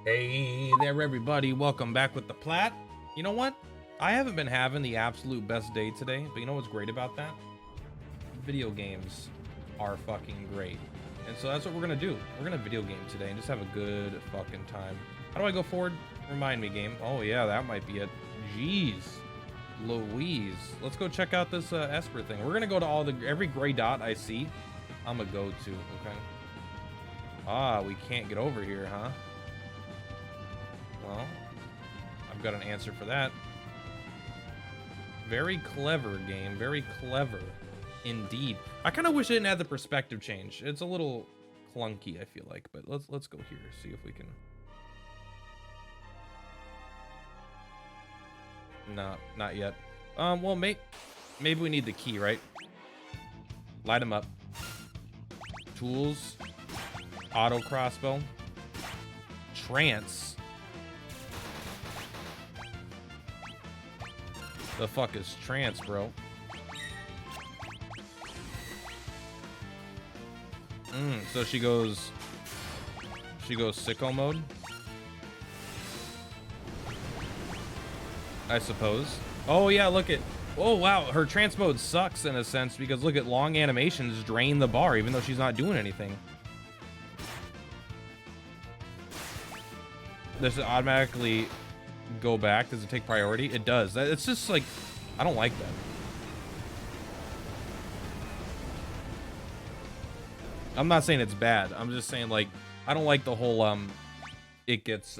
Hey there, everybody. Welcome back with the Plat. You know what? I haven't been having the absolute best day today, but you know what's great about that? Video games are fucking great. And so that's what we're gonna do. We're gonna video game today and just have a good fucking time. How do I go forward? Remind me, game. Oh yeah, that might be it. Jeez Louise. Let's go check out this Esper thing. We're gonna go to every gray dot I see, I'm gonna go to, okay? Ah, we can't get over here, huh? Well, I've got an answer for that. Very clever game, very clever indeed. I kind of wish it didn't have the perspective change. It's a little clunky, I feel like, but let's go here, see if we can. No, not yet. Well, maybe we need the key, right? Light them up. Tools, auto crossbow, trance. The fuck is trance, bro? So she goes sicko mode, I suppose. Oh yeah, look at, oh wow, her trance mode sucks in a sense because look at long animations drain the bar even though she's not doing anything. Does it automatically go back? Does it take priority? It does. It's just like, I don't like that. I'm not saying it's bad. I'm just saying, like, I don't like the whole it gets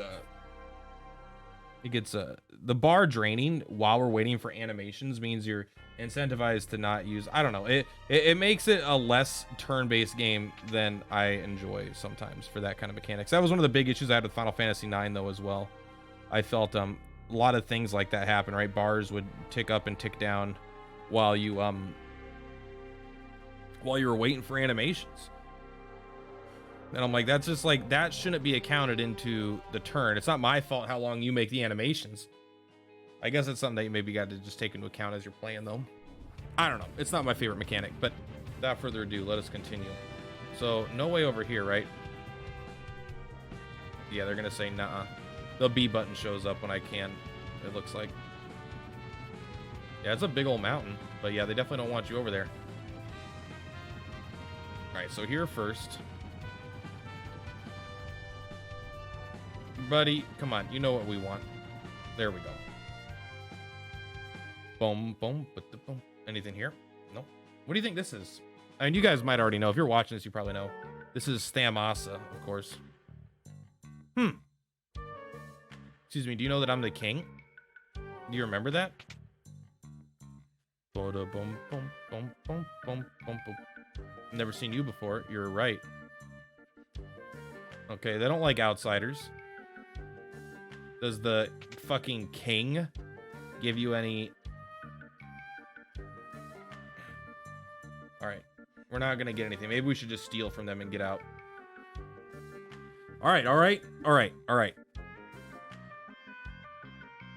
the bar draining while we're waiting for animations means you're incentivized to not use, I don't know, it makes it a less turn-based game than I enjoy sometimes for that kind of mechanics. That was one of the big issues I had with Final Fantasy IX though as well. I felt a lot of things like that happen, right? Bars would tick up and tick down while you were waiting for animations. And I'm like, that's just like, that shouldn't be accounted into the turn. It's not my fault how long you make the animations. I guess it's something that you maybe got to just take into account as you're playing though. I don't know. It's not my favorite mechanic, but without further ado, let us continue. So no way over here, right? Yeah, they're gonna say nah. The B button shows up when I can, it looks like. Yeah, it's a big old mountain, but yeah, they definitely don't want you over there. All right, so here first. Buddy, come on, you know what we want. There we go. Boom, boom, boom. Anything here? No. What do you think this is? I mean, you guys might already know. If you're watching this, you probably know. This is Thamasa, of course. Excuse me, do you know that I'm the king? Do you remember that? Never seen you before. You're right. Okay, they don't like outsiders. Does the fucking king give you any? All right, we're not gonna get anything. Maybe we should just steal from them and get out. All right.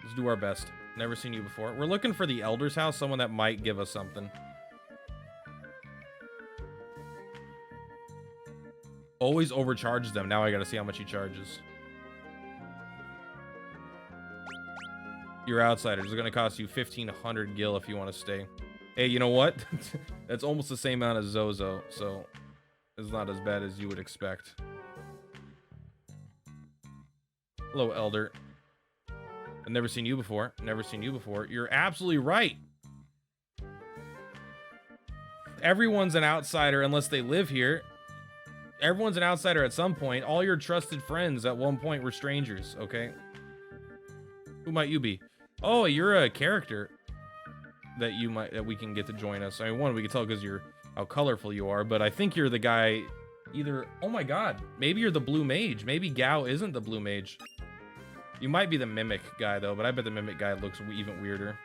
Let's do our best. Never seen you before. We're looking for the Elder's house, someone that might give us something. Always overcharges them. Now I gotta see how much he charges. You're outsiders. It's gonna cost you 1,500 gil if you want to stay. Hey, you know what? That's almost the same amount as Zozo, so it's not as bad as you would expect. Hello, Elder. I've never seen you before. Never seen you before. You're absolutely right. Everyone's an outsider unless they live here. Everyone's an outsider at some point. All your trusted friends at one point were strangers, okay? Who might you be? Oh, you're a character that we can get to join us. I mean, one, we can tell because how colorful you are, but I think you're the guy either, oh my god, maybe you're the blue mage. Maybe Gao isn't the blue mage. You might be the mimic guy though, but I bet the mimic guy looks even weirder.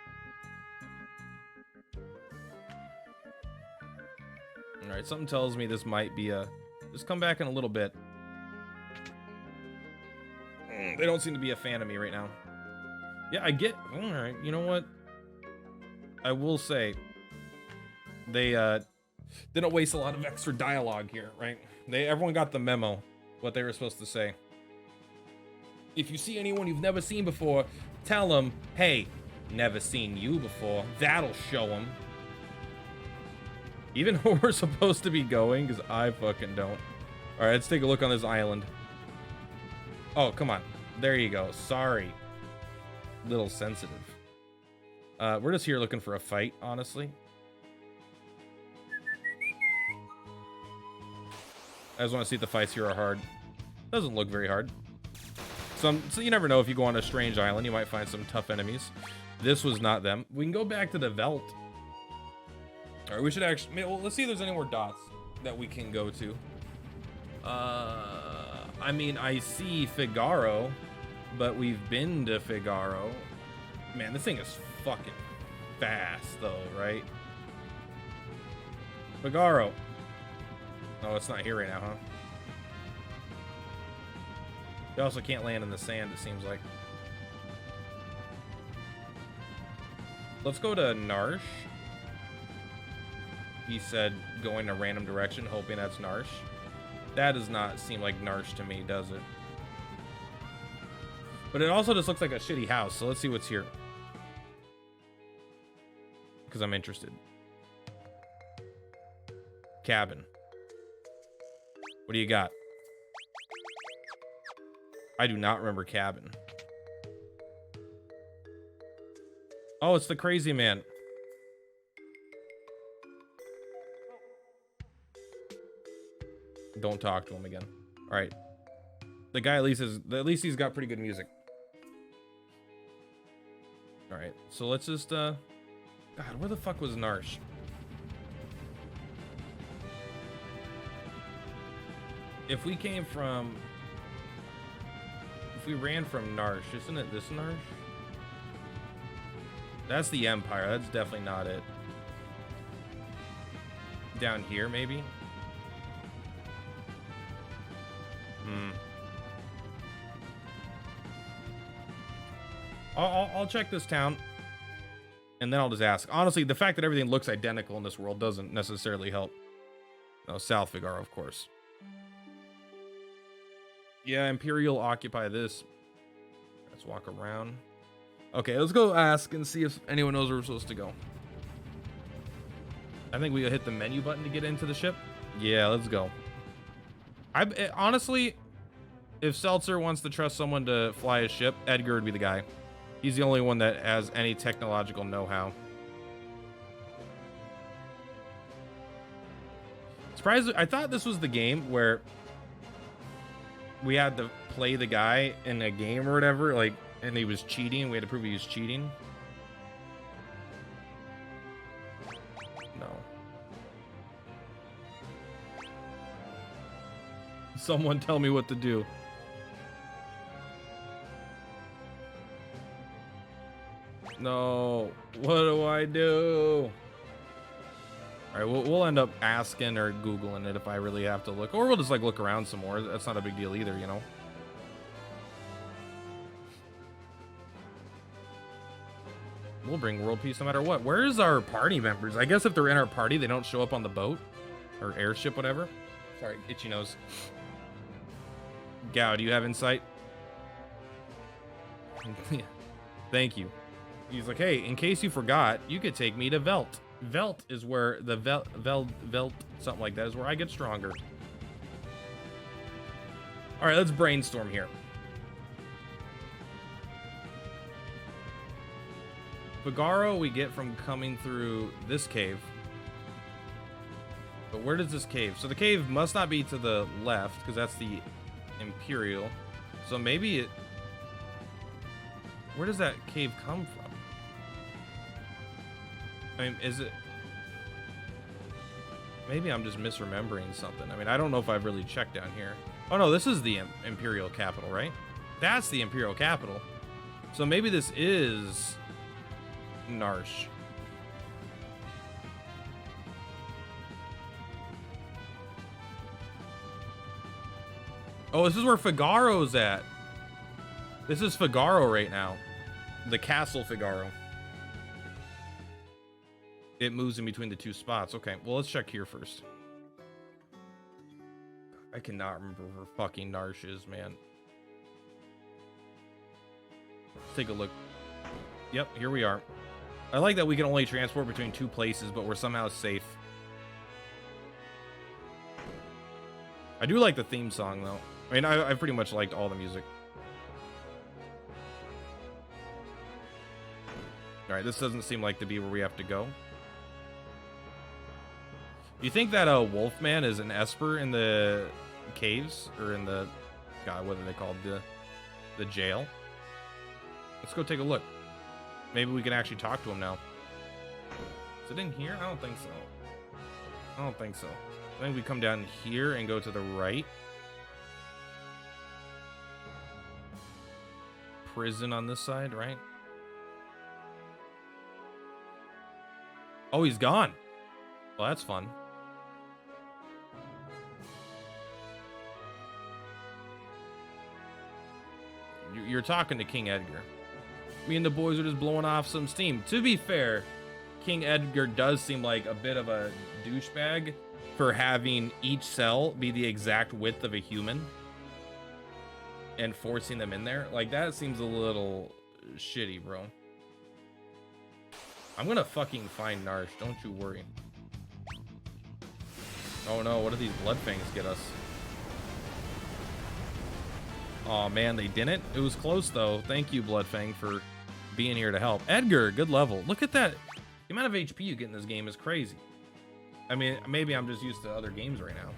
All right, something tells me this might be just come back in a little bit. They don't seem to be a fan of me right now. Yeah, I get, all right, you know what? I will say, they didn't waste a lot of extra dialogue here, right? Everyone got the memo, what they were supposed to say. If you see anyone you've never seen before, tell them, hey, never seen you before. That'll show them. Even though we're supposed to be going, because I fucking don't. All right, let's take a look on this island. Oh, come on. There you go. Sorry. Little sensitive. We're just here looking for a fight, honestly. I just want to see if the fights here are hard. Doesn't look very hard. So you never know, if you go on a strange island, you might find some tough enemies. This was not them. We can go back to the Veld. All right, we should actually, well, let's see if there's any more dots that we can go to. I mean, I see Figaro, but we've been to Figaro. Man, this thing is fucking fast though, right? Figaro. Oh, it's not here right now, huh? You also can't land in the sand, it seems like. Let's go to Narsh. He said going a random direction, hoping that's Narsh. That does not seem like Narsh to me, does it? But it also just looks like a shitty house, so let's see what's here. Because I'm interested. Cabin. What do you got? I do not remember cabin. Oh, it's the crazy man. Don't talk to him again. All right. The guy at least he's got pretty good music. All right. So let's just God, where the fuck was Narsh? If we came from, if we ran from Narsh, isn't it this Narsh? That's the Empire. That's definitely not it. Down here, maybe? I'll check this town, and then I'll just ask. Honestly, the fact that everything looks identical in this world doesn't necessarily help. No, South Figaro, of course. Yeah, Imperial occupy this. Let's walk around. Okay, let's go ask and see if anyone knows where we're supposed to go. I think we hit the menu button to get into the ship. Yeah, let's go. Honestly, if Seltzer wants to trust someone to fly his ship, Edgar would be the guy. He's the only one that has any technological know-how. Surprised, I thought this was the game where we had to play the guy in a game or whatever, like, and he was cheating. We had to prove he was cheating. No. Someone tell me what to do. No. What do I do? All right, we'll end up asking or Googling it if I really have to look. Or we'll just, like, look around some more. That's not a big deal either, you know? We'll bring world peace no matter what. Where's our party members? I guess if they're in our party, they don't show up on the boat. Or airship, whatever. Sorry, itchy nose. Gao, do you have insight? Thank you. He's like, hey, in case you forgot, you could take me to Velt. Velt is where the Velt, something like that, is where I get stronger. All right, let's brainstorm here. Figaro we get from coming through this cave. But where does this cave? So the cave must not be to the left, because that's the Imperial. So maybe it... Where does that cave come from? I mean, is it... Maybe I'm just misremembering something. I mean, I don't know if I've really checked down here. Oh no, this is the Imperial capital, right? That's the Imperial capital. So maybe this is Narsh. Oh, this is where Figaro's at. This is Figaro right now. The Castle Figaro. It moves in between the two spots. Okay, well, let's check here first. I cannot remember where fucking Narsh is, man. Let's take a look. Yep, here we are. I like that we can only transport between 2 places, but we're somehow safe. I do like the theme song, though. I mean, I pretty much liked all the music. All right, this doesn't seem like to be where we have to go. Do you think that Wolfman is an Esper in the caves, or in the, God, what are they called, the jail? Let's go take a look. Maybe we can actually talk to him now. Is it in here? I don't think so. I don't think so. I think we come down here and go to the right. Prison on this side, right? Oh, he's gone. Well, that's fun. You're talking to King Edgar. Me and the boys are just blowing off some steam. To be fair, King Edgar does seem like a bit of a douchebag for having each cell be the exact width of a human and forcing them in there. Like, that seems a little shitty, bro. I'm gonna fucking find Narsh, don't you worry. Oh no, what do these blood fangs get us? Oh man, they didn't? It was close though. Thank you, Bloodfang, for being here to help. Edgar, good level. Look at that. The amount of HP you get in this game is crazy. I mean, maybe I'm just used to other games right now,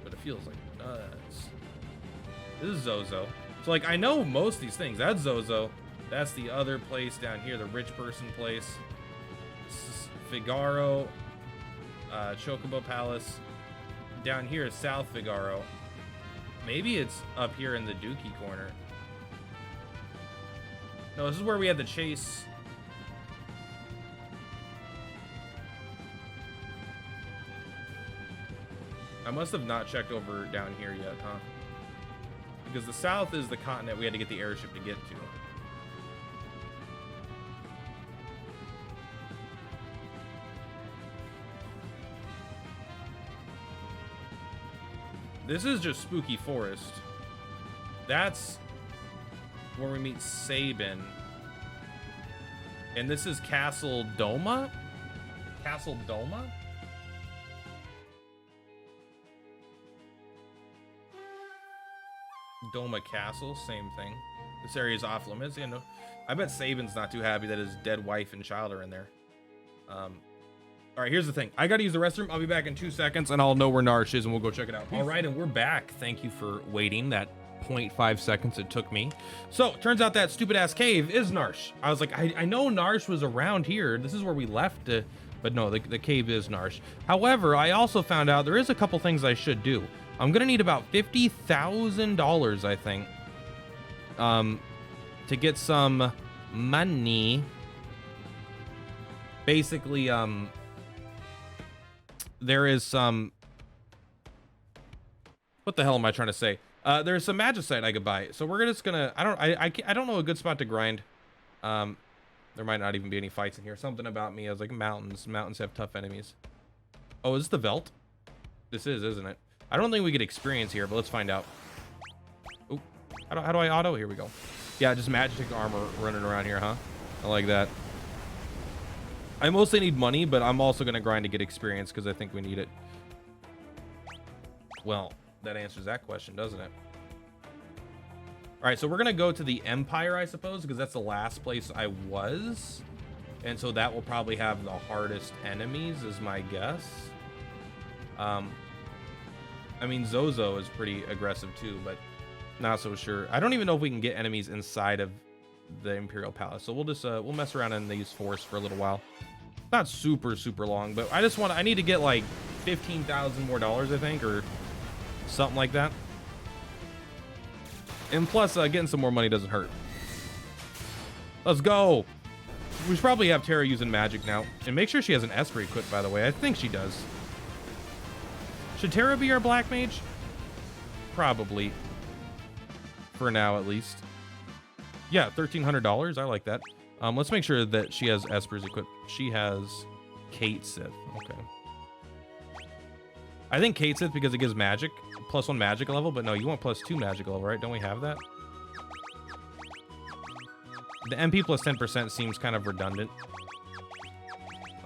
but it feels like nuts. This is Zozo. So like, I know most of these things. That's Zozo. That's the other place down here, the rich person place. This is Figaro, Chocobo Palace. Down here is South Figaro. Maybe it's up here in the Dookie corner. No, this is where we had the chase. I must have not checked over down here yet, huh? Because the south is the continent we had to get the airship to get to. This is just Spooky Forest. That's where we meet Sabin. And this is Castle Doma? Castle Doma? Doma Castle, same thing. This area is off limits. You know, I bet Sabin's not too happy that his dead wife and child are in there. All right, here's the thing. I gotta use the restroom. I'll be back in 2 seconds, and I'll know where Narsh is, and we'll go check it out. All right, and we're back. Thank you for waiting that 0.5 seconds it took me. So, turns out that stupid-ass cave is Narsh. I was like, I know Narsh was around here. This is where we left it, but no, the cave is Narsh. However, I also found out there is a couple things I should do. I'm gonna need about $50,000, I think, to get some money. Basically, there is some, what the hell am I trying to say? There's some magicite I could buy. So we're just gonna, I don't know a good spot to grind. There might not even be any fights in here. Something about me, I was like, mountains have tough enemies. Oh, is this the Velt? This is, isn't it? I don't think we get experience here, but let's find out. Ooh, how do I auto? Here we go. Yeah, just magic armor running around here, huh? I like that. I mostly need money, but I'm also going to grind to get experience because I think we need it. Well, that answers that question, doesn't it? All right, so we're going to go to the Empire, I suppose, because that's the last place I was. And so that will probably have the hardest enemies, is my guess. I mean, Zozo is pretty aggressive too, but not so sure. I don't even know if we can get enemies inside of the Imperial Palace. So we'll just, we'll mess around in these forests for a little while. Not super long, but I need to get like 15,000 more dollars, I think, or something like that. And plus, getting some more money doesn't hurt. Let's go. We should probably have Terra using magic now. And make sure she has an Esper equipped, by the way. I think she does. Should Terra be our black mage? Probably. For now, at least. Yeah, $1,300. I like that. Let's make sure that she has Espers equipped. She has Kate Sith. Okay. I think Kate Sith because it gives magic. +1 magic level, but no, you want +2 magic level, right? Don't we have that? The MP plus 10% seems kind of redundant.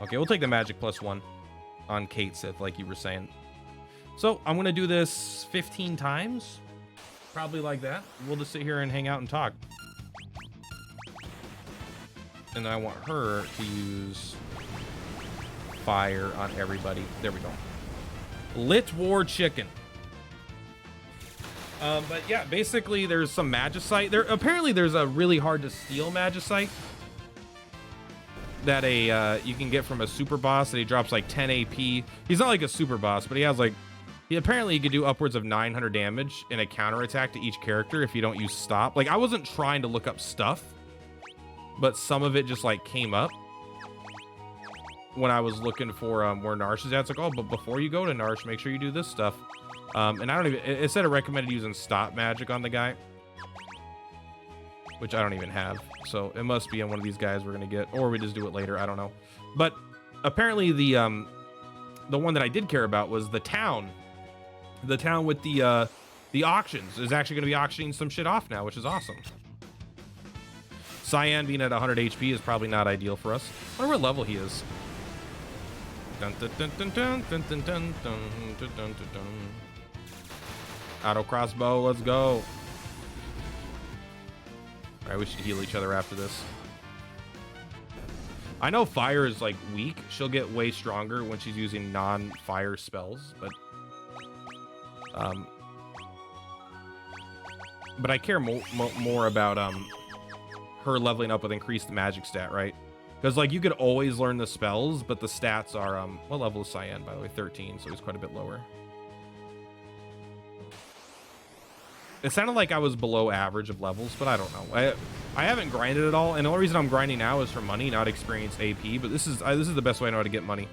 Okay, we'll take the magic plus 1 on Kate Sith, like you were saying. So I'm going to do this 15 times. Probably like that. We'll just sit here and hang out and talk. And then I want her to use fire on everybody. There we go. Lit War Chicken. But yeah, basically there's some magicite. Apparently there's a really hard to steal magicite that you can get from a super boss, that he drops like 10 AP. He's not like a super boss, but he has like, apparently he could do upwards of 900 damage in a counterattack to each character if you don't use stop. Like, I wasn't trying to look up stuff, but some of it just like came up when I was looking for where Narsh is at. It's like, oh, but before you go to Narsh, make sure you do this stuff. And I don't even, it said it recommended using stop magic on the guy, which I don't even have. So it must be on one of these guys we're going to get, or we just do it later. I don't know. But apparently the one that I did care about was the town with the auctions is actually going to be auctioning some shit off now, which is awesome. Cyan being at 100 HP is probably not ideal for us. I wonder what level he is. Dun, dun, dun, dun, dun, dun, dun, dun, dun, dun, dun, dun. Auto crossbow, let's go. All right, we should heal each other after this. I know fire is like weak. She'll get way stronger when she's using non-fire spells, but I care more about her leveling up with increased magic stat, right? Because like you could always learn the spells, but the stats are what level is Cyan, by the way? 13, so he's quite a bit lower. It sounded like I was below average of levels, but I don't know. I haven't grinded at all, and the only reason I'm grinding now is for money, not experience AP. But this is the best way I know how to get money.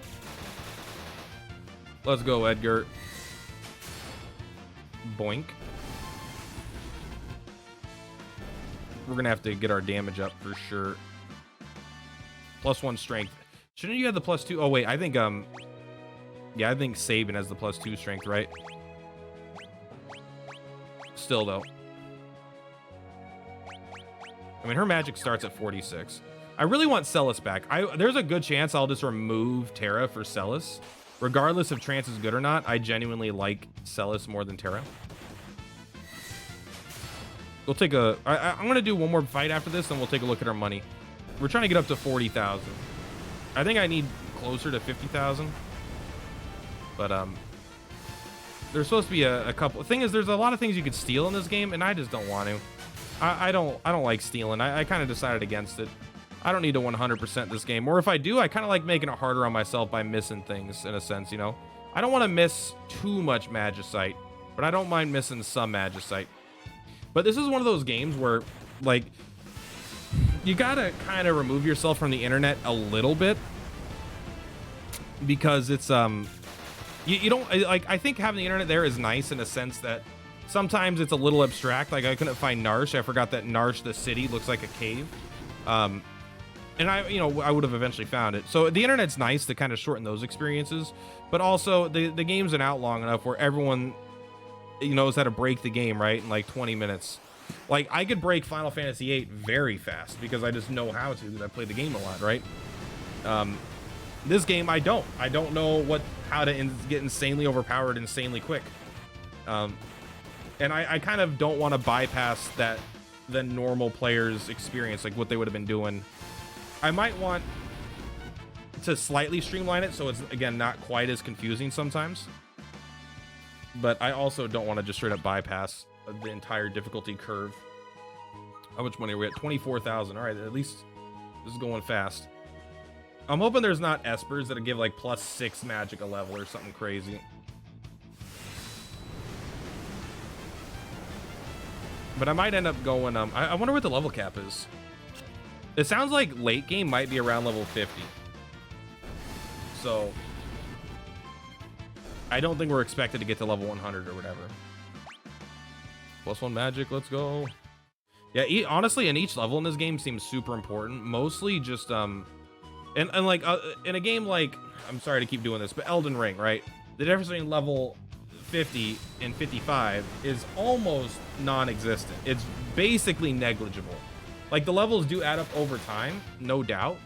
Let's go, Edgar. Boink. We're gonna have to get our damage up for sure. +1 strength. Shouldn't you have the +2? Oh wait, I think yeah, I think Sabin has the +2 strength, right? Still though, I mean, her magic starts at 46. I really want Celis back. There's a good chance I'll just remove Terra for Celis, regardless if Trance is good or not. I genuinely like Celis more than Terra. We'll take I'm gonna do one more fight after this, and we'll take a look at our money. We're trying to get up to 40,000. I think I need closer to 50,000, but there's supposed to be a couple. The thing is, there's a lot of things you could steal in this game, and I just don't want to. I don't like stealing. I kind of decided against it. I don't need to 100% this game, or if I do, I kind of like making it harder on myself by missing things, in a sense, you know. I don't want to miss too much magicite, but I don't mind missing some magicite. But this is one of those games where, like, you gotta kind of remove yourself from the internet a little bit, because it's you don't like. I think having the internet there is nice in a sense that sometimes it's a little abstract. Like, I couldn't find Narsh. I forgot that Narsh, the city, looks like a cave. And I would have eventually found it. So the internet's nice to kind of shorten those experiences, but also the game's been out long enough where everyone, knows how to break the game, right, in like 20 minutes. Like, I could break Final Fantasy VIII very fast because I just know how to, because I played the game a lot, right? This game, I don't know how to get insanely overpowered insanely quick. And I kind of don't want to bypass the normal player's experience, like what they would have been doing. I might want to slightly streamline it so it's, again, not quite as confusing sometimes. But I also don't want to just straight up bypass the entire difficulty curve. How much money are we at? 24,000. All right, at least this is going fast. I'm hoping there's not espers that give like +6 magic a level or something crazy. But I might end up going, I wonder what the level cap is. It sounds like late game might be around level 50. So I don't think we're expected to get to level 100 or whatever. +1 magic, let's go. Yeah, honestly, in each level in this game seems super important. Mostly just, and like, in a game like, I'm sorry to keep doing this, but Elden Ring, right? The difference between level 50 and 55 is almost non-existent. It's basically negligible. Like, the levels do add up over time, no doubt.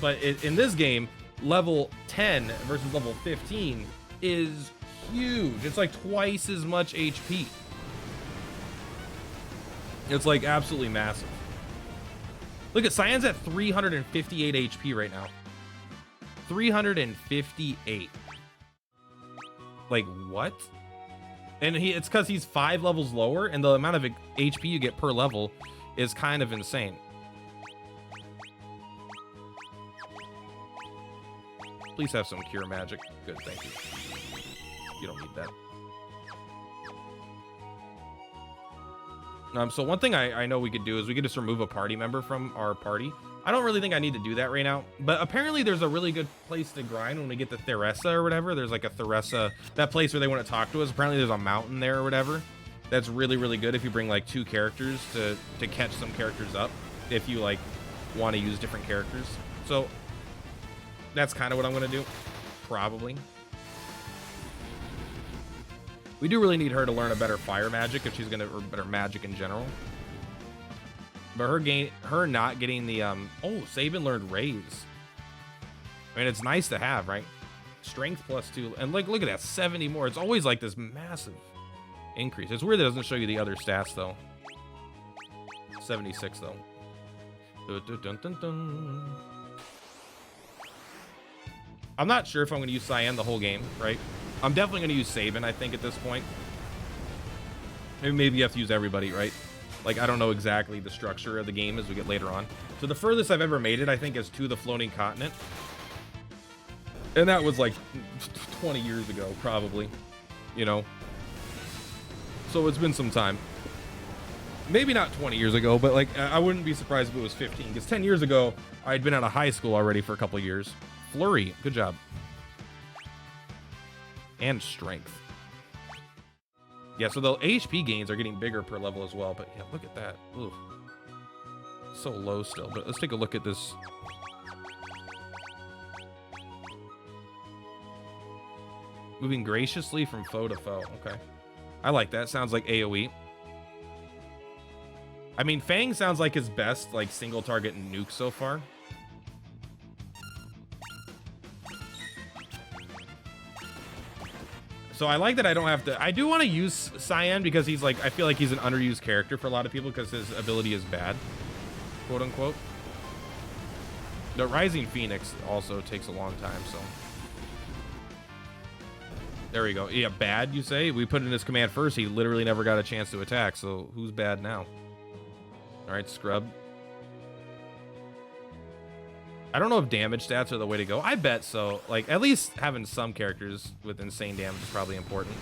But in this game, level 10 versus level 15 is huge. It's like twice as much HP. It's like absolutely massive. Look at Cyan's at 358 HP right now. 358. Like, what? And it's because he's 5 levels lower, and the amount of HP you get per level is kind of insane. Please have some cure magic. Good, thank you. You don't need that. So one thing I know we could do is we could just remove a party member from our party. I don't really think I need to do that right now, but apparently there's a really good place to grind when we get to Theresa or whatever. There's like a Theresa, that place where they want to talk to us. Apparently there's a mountain there or whatever. That's really, really good if you bring like 2 characters to catch some characters up, if you like want to use different characters. So that's kind of what I'm going to do, probably. We do really need her to learn a better fire magic if she's gonna, or better magic in general. But her not getting the oh, Sabin learned raise. I mean, it's nice to have, right? Strength +2, and like, look at that, 70 more. It's always like this massive increase. It's weird that it doesn't show you the other stats though. 76 though. Dun, dun, dun, dun. I'm not sure if I'm going to use Cyan the whole game, right? I'm definitely going to use Sabin, I think, at this point. Maybe you have to use everybody, right? Like, I don't know exactly the structure of the game as we get later on. So the furthest I've ever made it, I think, is to the floating continent. And that was like 20 years ago, probably. You know? So it's been some time. Maybe not 20 years ago, but like, I wouldn't be surprised if it was 15. Because 10 years ago, I'd been out of high school already for a couple years. Flurry, good job. And strength. Yeah, so the HP gains are getting bigger per level as well, but yeah, look at that. Ooh. So low still, but let's take a look at this. Moving graciously from foe to foe. Okay. I like that. Sounds like AoE. I mean, Fang sounds like his best, like, single target nuke so far. So I like that I don't have to. I do want to use Cyan because he's like, I feel like he's an underused character for a lot of people because his ability is bad, quote unquote. The Rising Phoenix also takes a long time, so. There we go. Yeah, bad, you say? We put in his command first. He literally never got a chance to attack, so who's bad now? All right, Scrub. I don't know if damage stats are the way to go. I bet so. Like, at least having some characters with insane damage is probably important.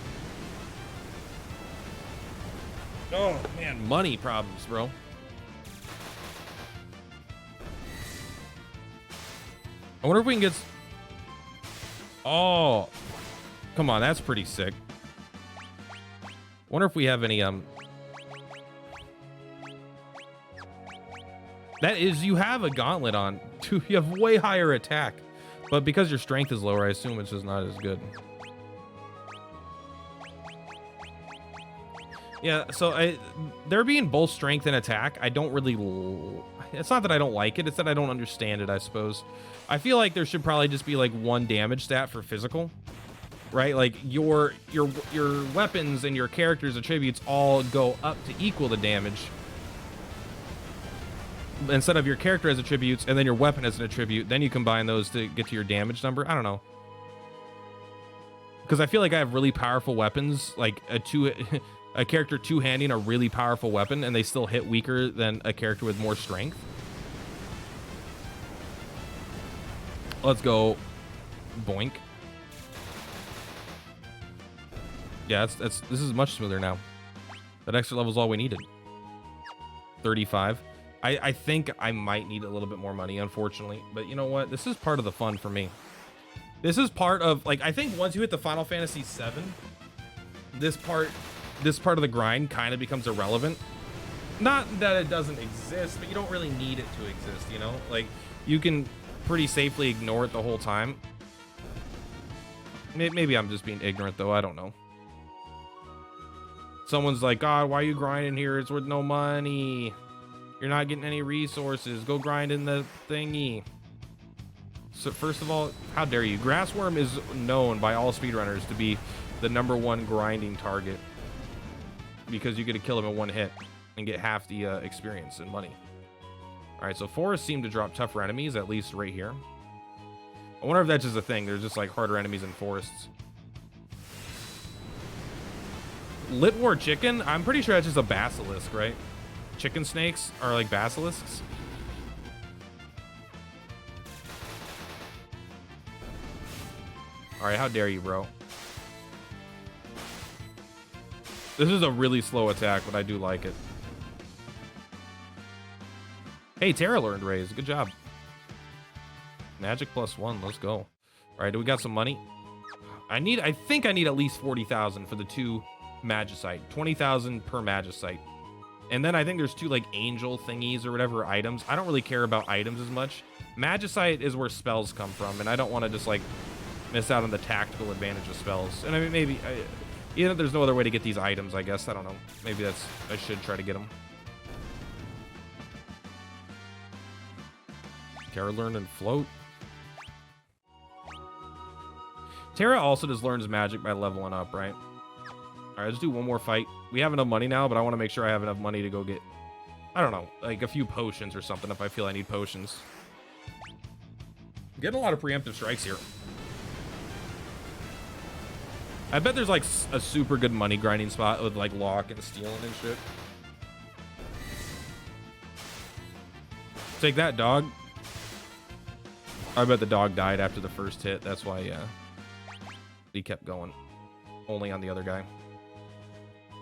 Oh, man. Money problems, bro. I wonder if we can get... Oh. Come on, that's pretty sick. Wonder if we have any, That is, you have a gauntlet on. You have way higher attack. But because your strength is lower, I assume it's just not as good. Yeah, so there being both strength and attack, I don't really... It's not that I don't like it, it's that I don't understand it, I suppose. I feel like there should probably just be like one damage stat for physical. Right? Like your weapons and your character's attributes all go up to equal the damage. Instead of your character as attributes and then your weapon as an attribute, then you combine those to get to your damage number. I don't know. Because I feel like I have really powerful weapons, like a character two-handing a really powerful weapon, and they still hit weaker than a character with more strength. Let's go. Boink. Yeah, this is much smoother now. That extra level is all we needed. 35. I think I might need a little bit more money, unfortunately. But you know what? This is part of the fun for me. This is part of, like, I think once you hit the Final Fantasy VII, this part of the grind kind of becomes irrelevant. Not that it doesn't exist, but you don't really need it to exist, you know? Like, you can pretty safely ignore it the whole time. Maybe I'm just being ignorant, though. I don't know. Someone's like, God, why are you grinding here? It's worth no money. You're not getting any resources. Go grind in the thingy. So first of all, how dare you? Grassworm is known by all speedrunners to be the #1 grinding target because you get to kill him in one hit and get half the experience and money. All right, so forests seem to drop tougher enemies, at least right here. I wonder if that's just a thing. There's just like harder enemies in forests. Lit War chicken? I'm pretty sure that's just a basilisk, right? Chicken snakes are like basilisks. All right, how dare you, bro? This is a really slow attack, but I do like it. Hey, Terra learned raise. Good job. Magic +1. Let's go. All right, do we got some money? I think I need at least 40,000 for the 2 Magicite. 20,000 per Magicite. And then I think there's 2 like angel thingies or whatever items. I don't really care about items as much. Magicite is where spells come from, and I don't want to just like miss out on the tactical advantage of spells. And I mean, maybe there's no other way to get these items, I guess. I don't know. Maybe I should try to get them. Terra learn and float. Terra also just learns magic by leveling up, right? All right, let's do one more fight. We have enough money now, but I want to make sure I have enough money to go get, I don't know, like a few potions or something if I feel I need potions. I'm getting a lot of preemptive strikes here. I bet there's like a super good money grinding spot with like lock and stealing and shit. Take that, dog. I bet the dog died after the first hit. That's why he kept going. Only on the other guy.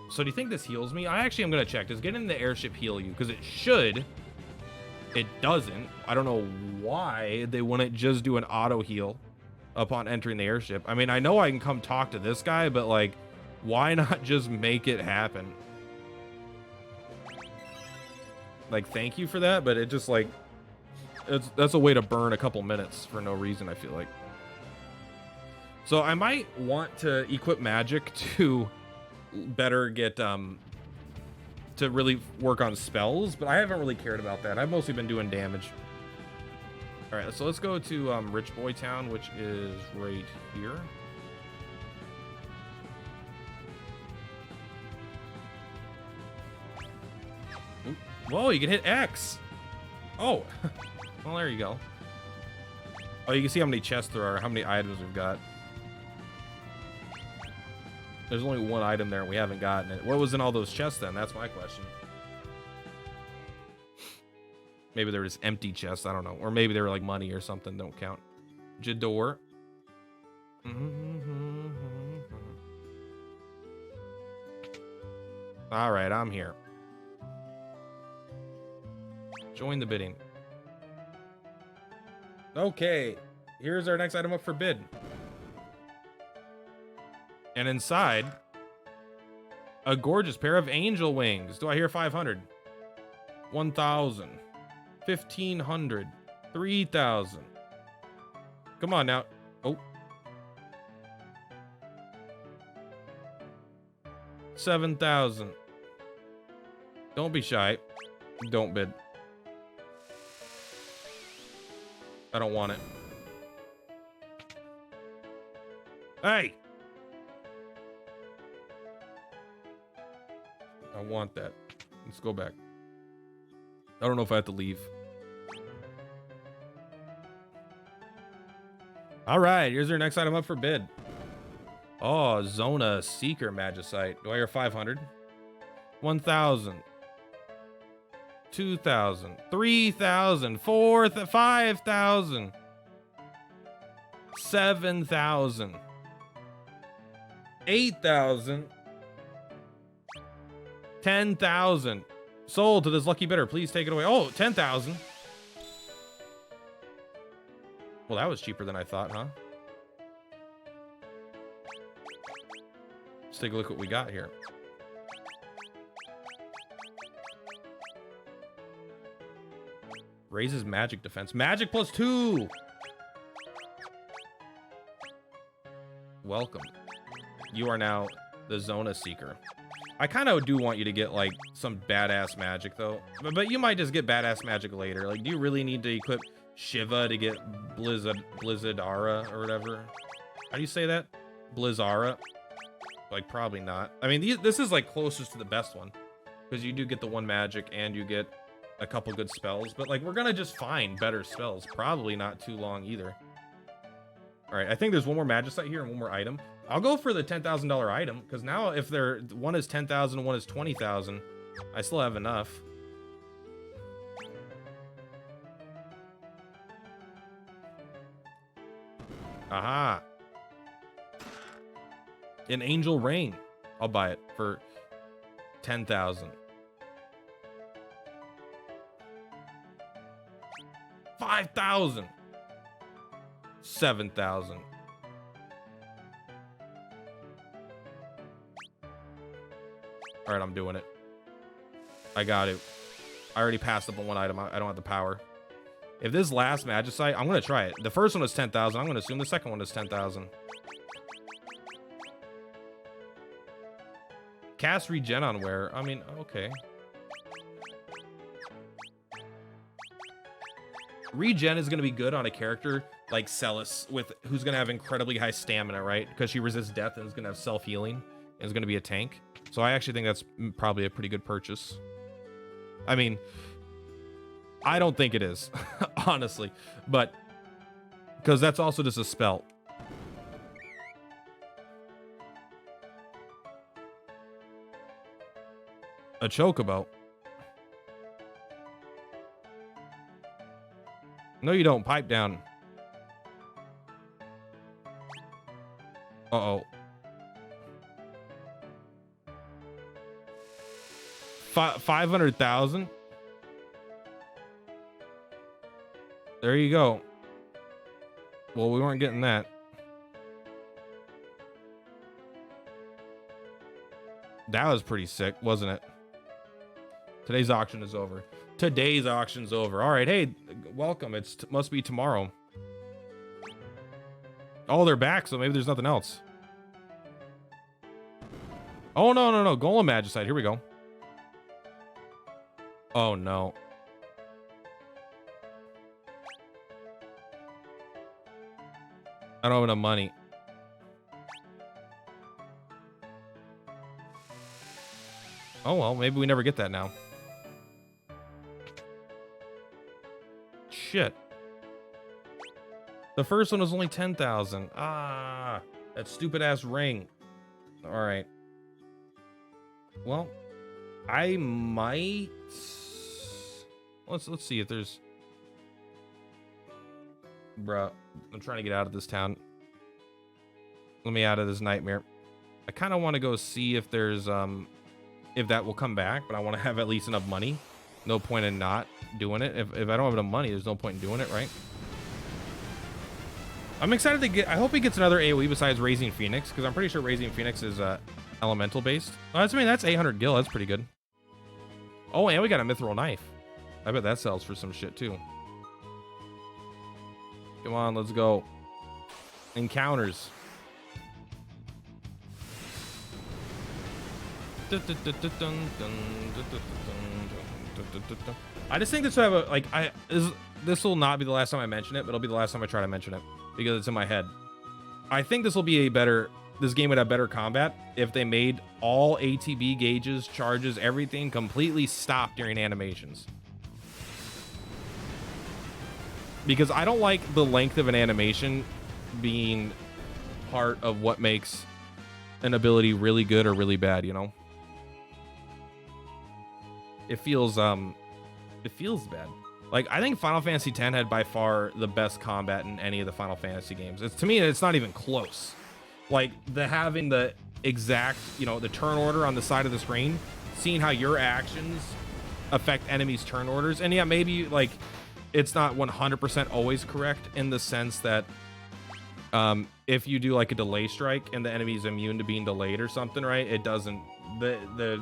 So do you think this heals me? I actually am going to check. Does getting in the airship heal you? Because it should. It doesn't. I don't know why they wouldn't just do an auto heal upon entering the airship. I mean, I know I can come talk to this guy, but like, why not just make it happen? Like, thank you for that, but it just like, that's a way to burn a couple minutes for no reason, I feel like. So I might want to equip magic to better get to really work on spells, but I haven't really cared about that. I've mostly been doing damage. All right, so let's go to Rich Boy Town, which is right here. Ooh. Whoa, you can hit X. Oh, well, there you go. Oh, you can see how many chests there are, how many items we've got. There's only one item there and we haven't gotten it. What was in all those chests then? That's my question. Maybe they were just empty chests. I don't know. Or maybe they were like money or something. Don't count. Jador. All right, I'm here. Join the bidding. Okay. Here's our next item up for bid. And inside, a gorgeous pair of angel wings. Do I hear 500? 1,000. 1,500. 3,000. Come on now. Oh. 7,000. Don't be shy. Don't bid. I don't want it. Hey! I want that. Let's go back. I don't know if I have to leave. All right, here's our next item up for bid. Oh, Zona Seeker Magicite. Do I hear 500? 1,000. 2,000. 3,000. 4,000. 5,000. 7,000. 8,000. 10,000. Sold to this lucky bidder. Please take it away. Oh, 10,000. Well, that was cheaper than I thought, huh? Let's take a look what we got here. Raises magic defense. Magic +2. Welcome. You are now the Zona Seeker. I kind of do want you to get like some badass magic though, but you might just get badass magic later. Like, do you really need to equip Shiva to get Blizzardara or whatever? How do you say that? Blizzara? Like, probably not. I mean, this is like closest to the best one because you do get the one magic and you get a couple good spells, but like, we're gonna just find better spells. Probably not too long either. All right, I think there's one more magicite here and one more item. I'll go for the $10,000 item because now if one is 10,000 and one is 20,000, I still have enough. Aha. An angel ring. I'll buy it for 10,000. 5,000. 7,000. All right, I'm doing it. I got it. I already passed up on one item. I don't have the power. If this last magicite, I'm gonna try it. The first one is 10,000. I'm gonna assume the second one is 10,000. Cast regen on wear. I mean, okay. Regen is gonna be good on a character like Celis, who's gonna have incredibly high stamina, right? Because she resists death and is gonna have self-healing and is gonna be a tank. So I actually think that's probably a pretty good purchase. I mean, I don't think it is, honestly, but because that's also just a spell. A chocobo. No, you don't. Pipe down. Uh-oh. 500,000. There you go. Well, we weren't getting that. That was pretty sick, wasn't it? Today's auction is over. Today's auction's over. All right, hey, welcome. Must be tomorrow. Oh, they're back, so maybe there's nothing else. Oh, no. Golem Magicite. Here we go. Oh, no. I don't have enough money. Oh, well, maybe we never get that now. Shit. The first one was only 10,000. Ah, that stupid ass ring. All right. Well, I might. Let's see if there's. Bruh, I'm trying to get out of this town. Let me out of this nightmare. I kind of want to go see if there's if that will come back, but I want to have at least enough money. No point in not doing it. If I don't have enough money, there's no point in doing it, right? I'm excited to get. I hope he gets another AoE besides Raising Phoenix, because I'm pretty sure Raising Phoenix is elemental based. Oh, that's 800 gil. That's pretty good. Oh, and we got a mithril knife. I bet that sells for some shit too. Come on, let's go. Encounters. I just think this will have a like. This will not be the last time I mention it, but it'll be the last time I try to mention it because it's in my head. I think this will be a better. This game would have better combat if they made all ATB gauges, charges, everything completely stop during animations. Because I don't like the length of an animation being part of what makes an ability really good or really bad, you know? It feels bad. Like, I think Final Fantasy X had by far the best combat in any of the Final Fantasy games. To me, it's not even close. Like, having the exact, you know, the turn order on the side of the screen, seeing how your actions affect enemies' turn orders. And yeah, maybe, like, it's not 100% always correct in the sense that if you do, like, a delay strike and the enemy's immune to being delayed or something, right? It doesn't... The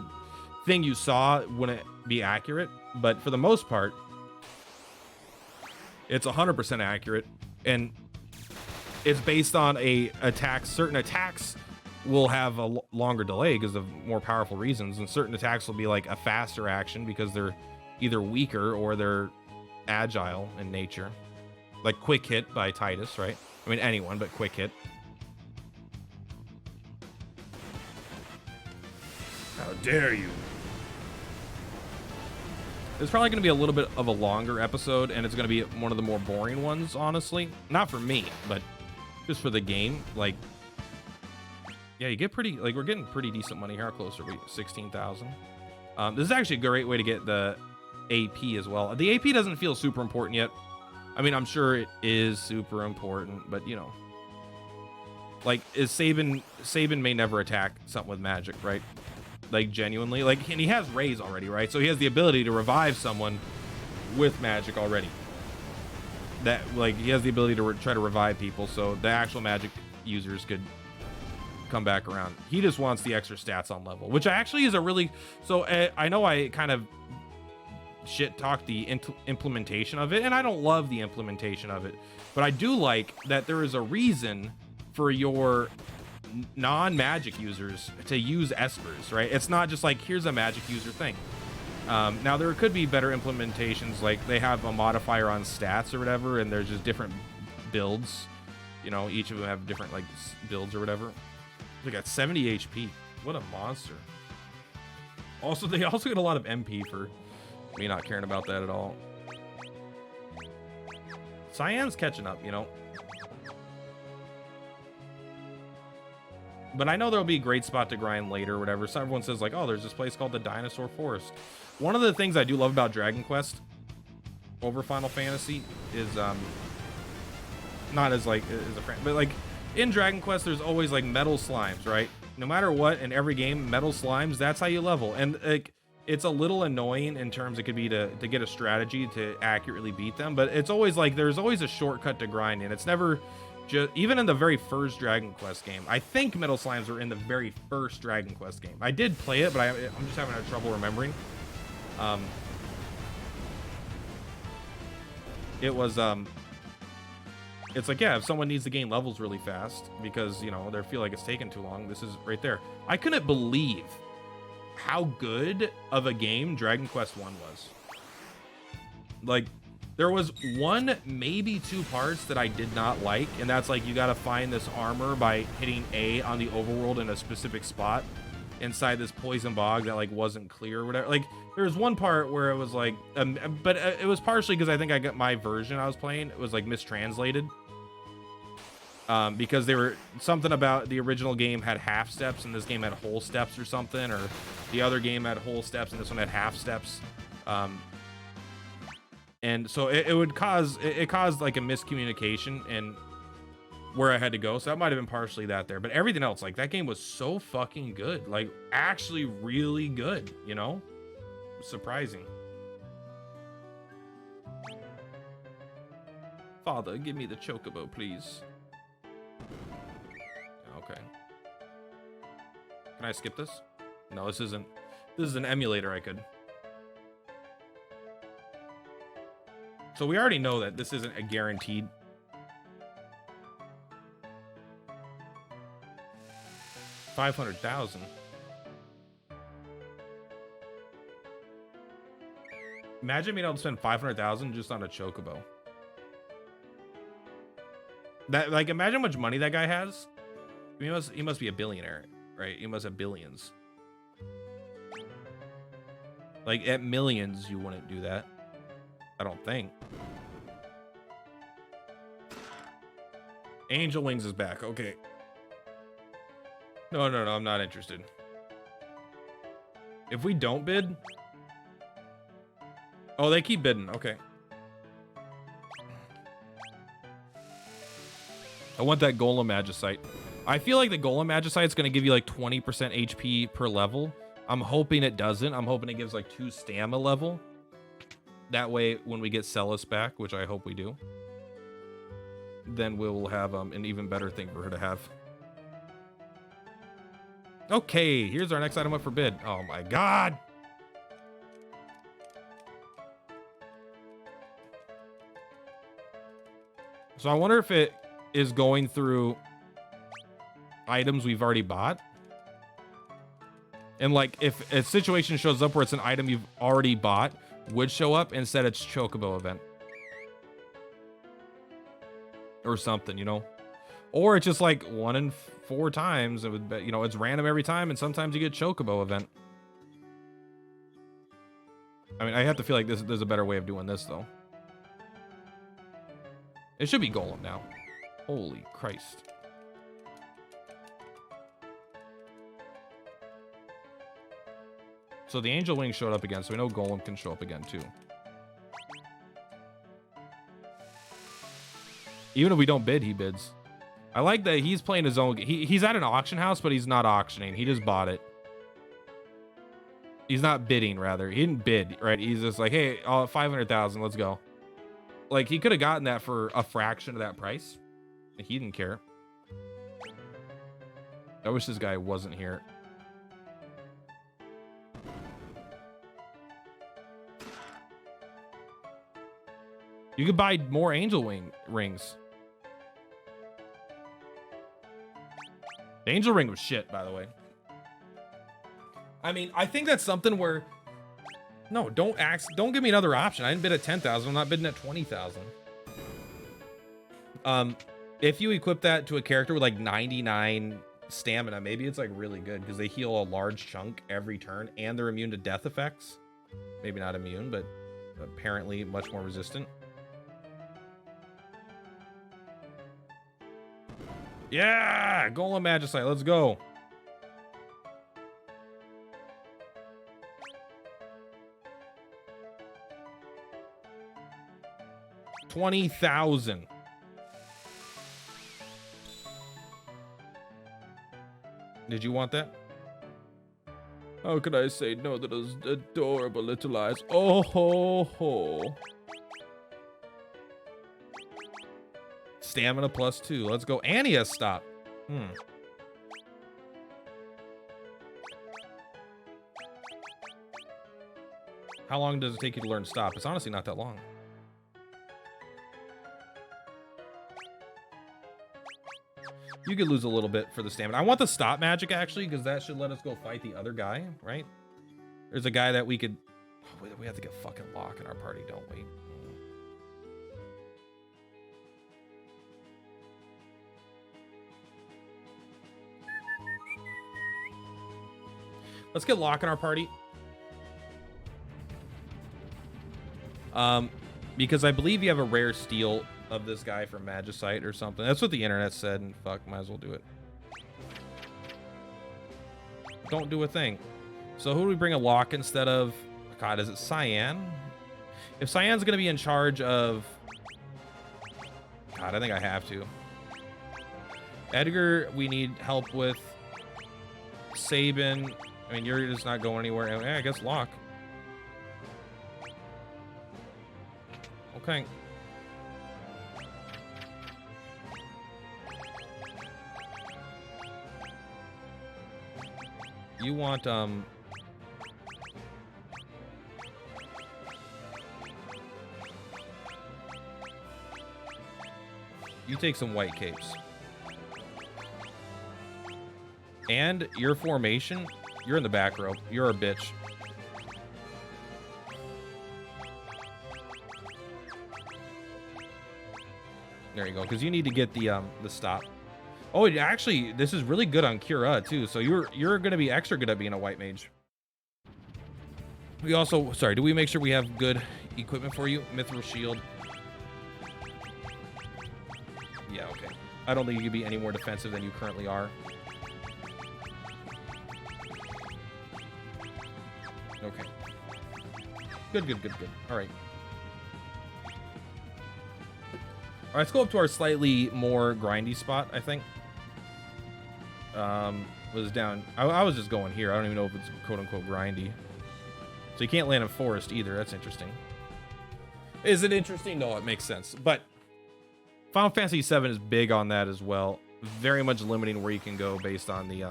thing you saw wouldn't be accurate. But for the most part, it's 100% accurate. And it's based on certain attacks will have a longer delay because of more powerful reasons, and certain attacks will be like a faster action because they're either weaker or they're agile in nature. Like Quick Hit by Titus, right? I mean, anyone, but Quick Hit. How dare you? It's probably going to be a little bit of a longer episode, and it's going to be one of the more boring ones, honestly. Not for me, but just for the game. Like, yeah, you get pretty, like, we're getting pretty decent money here. How close are we? 16,000. This is actually a great way to get the AP as well. The AP doesn't feel super important yet. I mean, I'm sure it is super important, but, you know. Like, Sabin may never attack something with magic, right? Like, genuinely. Like, and he has Raise already, right? So he has the ability to revive someone with magic already. That, like, he has the ability to try to revive people, so the actual magic users could come back around. He just wants the extra stats on level, which actually is a really... So, I know I kind of shit-talked the implementation of it, and I don't love the implementation of it, but I do like that there is a reason for your non-magic users to use espers, right? It's not just like, here's a magic user thing. Now there could be better implementations, like they have a modifier on stats or whatever, and there's just different builds, you know, each of them have different like builds or whatever. They got 70 HP. What a monster. Also, they also get a lot of MP for me not caring about that at all. Cyan's catching up, you know. But I know there'll be a great spot to grind later or whatever. So everyone says like, oh, there's this place called the Dinosaur Forest. One of the things I do love about Dragon Quest over Final Fantasy is not as like as a friend, but like in Dragon Quest there's always like metal slimes, right? No matter what, in every game, metal slimes, that's how you level. And like it's a little annoying in terms it could be to get a strategy to accurately beat them, but it's always like there's always a shortcut to grind, and it's never just, even in the very first Dragon Quest game. I think metal slimes were in the very first Dragon Quest game. I did play it, but I'm just having trouble remembering. It was it's like, yeah, if someone needs to gain levels really fast because, you know, they feel like it's taking too long, this is right there. I couldn't believe how good of a game Dragon Quest 1 was. Like, there was one, maybe two parts that I did not like, and that's like you gotta find this armor by hitting A on the overworld in a specific spot inside this poison bog that like wasn't clear or whatever. Like, there was one part where it was like, but it was partially because I think I got my version I was playing, it was like mistranslated. Because they were something about the original game had half steps and this game had whole steps or something, or the other game had whole steps and this one had half steps. And so it caused like a miscommunication and where I had to go. So that might have been partially that there, but everything else, like that game was so fucking good, like actually really good, you know, surprising. Father, give me the chocobo, please. Okay. Can I skip this? No, this is an emulator I could. So we already know that this isn't a guaranteed. $500,000. Imagine being able to spend $500,000 just on a chocobo. That, like, imagine how much money that guy has. He must be a billionaire, right? He must have billions. Like, at millions, you wouldn't do that. I don't think. Angel Wings is back. Okay. No, I'm not interested. If we don't bid... Oh, they keep bidding. Okay. I want that Golem Magicite. I feel like the Golem Magicite is going to give you like 20% HP per level. I'm hoping it doesn't. I'm hoping it gives like 2 stamina level. That way, when we get Celis back, which I hope we do, then we'll have an even better thing for her to have. Okay, here's our next item up for bid. Oh my god! So I wonder if it is going through... items we've already bought. And like if a situation shows up where it's an item you've already bought, would show up, instead it's Chocobo event. Or something, you know? Or it's just like 1 in 4 times. It would be, you know, it's random every time, and sometimes you get Chocobo event. I mean, I have to feel like there's a better way of doing this, though. It should be Golem now. Holy Christ. So the Angel Wing showed up again, so we know Golem can show up again, too. Even if we don't bid, he bids. I like that he's playing his own. He's at an auction house, but he's not auctioning. He just bought it. He's not bidding, rather. He didn't bid, right? He's just like, hey, 500,000, let's go. Like, he could have gotten that for a fraction of that price. He didn't care. I wish this guy wasn't here. You could buy more Angel Wing rings. The Angel Ring was shit, by the way. I mean, I think that's something where... No, don't give me another option. I didn't bid at 10,000. I'm not bidding at 20,000. If you equip that to a character with like 99 stamina, maybe it's like really good because they heal a large chunk every turn and they're immune to death effects. Maybe not immune, but apparently much more resistant. Yeah, Golem Magicite, let's go. $20,000. Did you want that? How could I say no to those adorable little eyes? Oh ho ho. Stamina +2. Let's go. And he has stop. How long does it take you to learn stop? It's honestly not that long. You could lose a little bit for the stamina. I want the stop magic, actually, because that should let us go fight the other guy, right? There's a guy that we could... Oh, we have to get fucking Locke in our party, don't we? Let's get Locke in our party. Because I believe you have a rare steal of this guy from Magicite or something. That's what the internet said, and fuck, might as well do it. Don't do a thing. So who do we bring a Locke instead of... God, is it Cyan? If Cyan's gonna be in charge of... God, I think I have to. Edgar, we need help with. Sabin... I mean, you're just not going anywhere. I guess Locke. Okay. You want, you take some white capes. And your formation... You're in the back row. You're a bitch. There you go, because you need to get the stop. Oh, actually, this is really good on Cura too. So you're going to be extra good at being a white mage. We also, sorry, do we make sure we have good equipment for you? Mithril shield. Yeah, okay. I don't think you can be any more defensive than you currently are. Okay. Good. All right. All right, let's go up to our slightly more grindy spot, I think. Was down. I was just going here. I don't even know if it's quote-unquote grindy. So you can't land in forest either. That's interesting. Is it interesting? No, it makes sense. But Final Fantasy VII is big on that as well. Very much limiting where you can go based on the...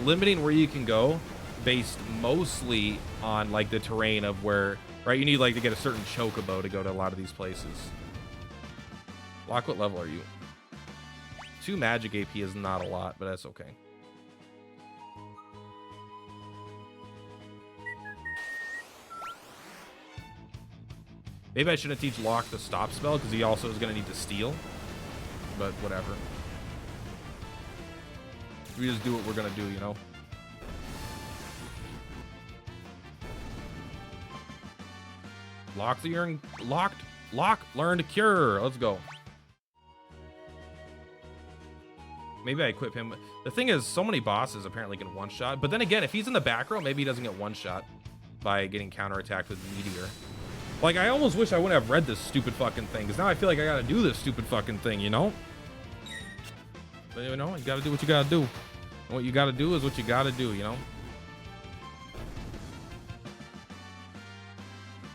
Limiting where you can go based mostly on like the terrain of where, right? You need like to get a certain chocobo to go to a lot of these places. Locke, what level are you? 2 magic AP is not a lot, but that's okay. Maybe I shouldn't teach Locke the stop spell, because he also is going to need to steal. But whatever. We just do what we're going to do, you know? Locke, learn to cure. Let's go. Maybe I equip him. The thing is, so many bosses apparently can one-shot. But then again, if he's in the back row, maybe he doesn't get one-shot by getting counterattacked with Meteor. Like, I almost wish I wouldn't have read this stupid fucking thing, because now I feel like I gotta do this stupid fucking thing, you know? But, you know, you gotta do what you gotta do. And what you gotta do is what you gotta do, you know?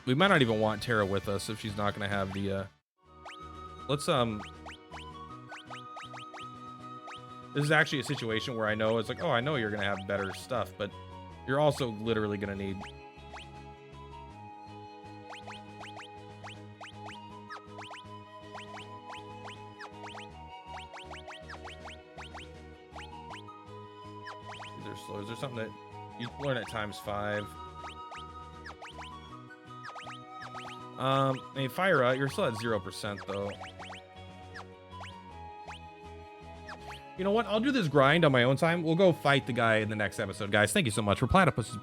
We might not even want Terra with us if she's not gonna have the, Let's, This is actually a situation where I know it's like, oh, I know you're gonna have better stuff, but you're also literally gonna need... Slow. Is there something that you learn at ×5? I mean, Fire, you're still at 0% though. You know what? I'll do this grind on my own time. We'll go fight the guy in the next episode, guys. Thank you so much for Platypus.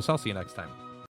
I'll see you next time.